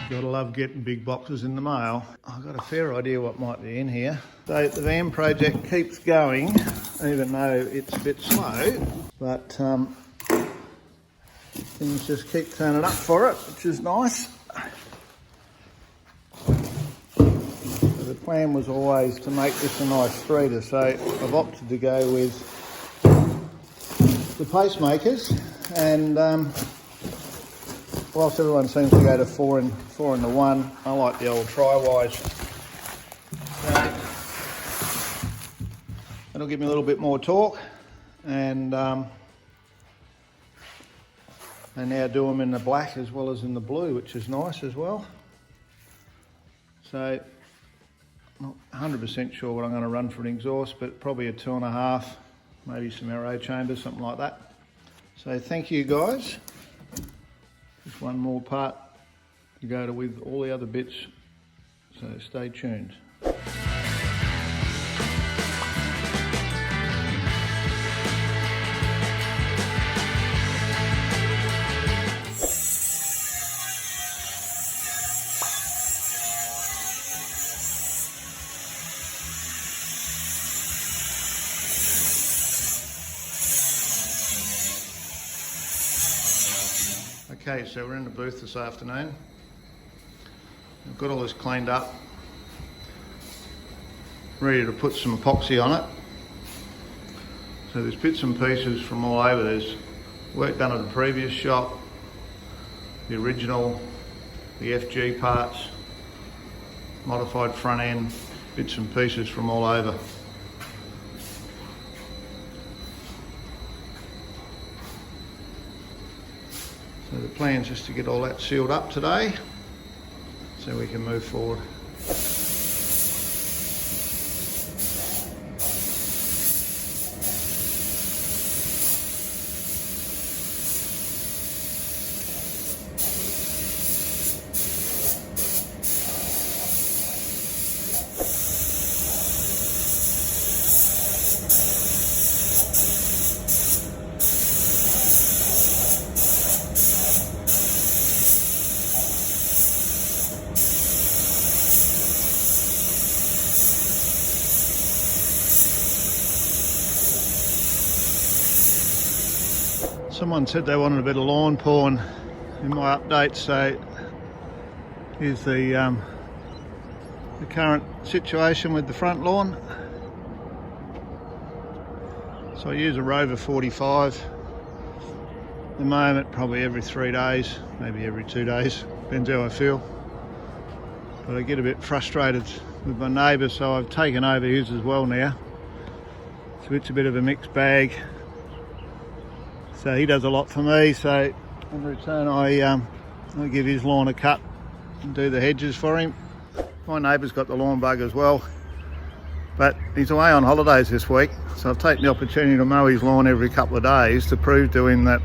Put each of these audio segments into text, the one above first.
Gotta love getting big boxes in the mail. I've got a fair idea what might be in here. So the van project keeps going, even though it's a bit slow, but things just keep turning up for it, which is nice. So the plan was always to make this a nice streeter, so I've opted to go with the pacemakers, and whilst everyone seems to go to 4 into 1, I like the old tri-wise. So it'll give me a little bit more torque, and I now do them in the black as well as in the blue, which is nice as well. So not 100% sure what I'm going to run for an exhaust, but probably a 2.5, maybe some aero chambers, something like that. So thank you guys. Just one more part to go to with all the other bits, so stay tuned. Okay, so we're in the booth this afternoon. We've got all this cleaned up, ready to put some epoxy on it. So there's bits and pieces from all over. There's work done at the previous shop, the original, the FG parts, modified front end, bits and pieces from all over. So the plan is just to get all that sealed up today, so we can move forward. Someone said they wanted a bit of lawn porn in my update, so here's the current situation with the front lawn. So I use a Rover 45 at the moment, probably every 3 days, maybe every 2 days, depends how I feel. But I get a bit frustrated with my neighbour, so I've taken over his as well now. So it's a bit of a mixed bag. So he does a lot for me, so in return I give his lawn a cut and do the hedges for him. My neighbour's got the lawn bug as well, but he's away on holidays this week, so I've taken the opportunity to mow his lawn every couple of days to prove to him that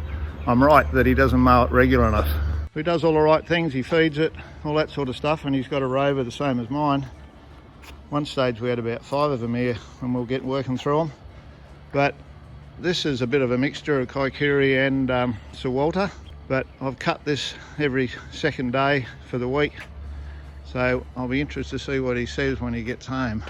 I'm right, that he doesn't mow it regular enough. He does all the right things, he feeds it, all that sort of stuff, and he's got a Rover the same as mine. One stage we had about 5 of them here and we'll get working through them. But this is a bit of a mixture of Kaikiri and Sir Walter, but I've cut this every second day for the week, so I'll be interested to see what he says when he gets home.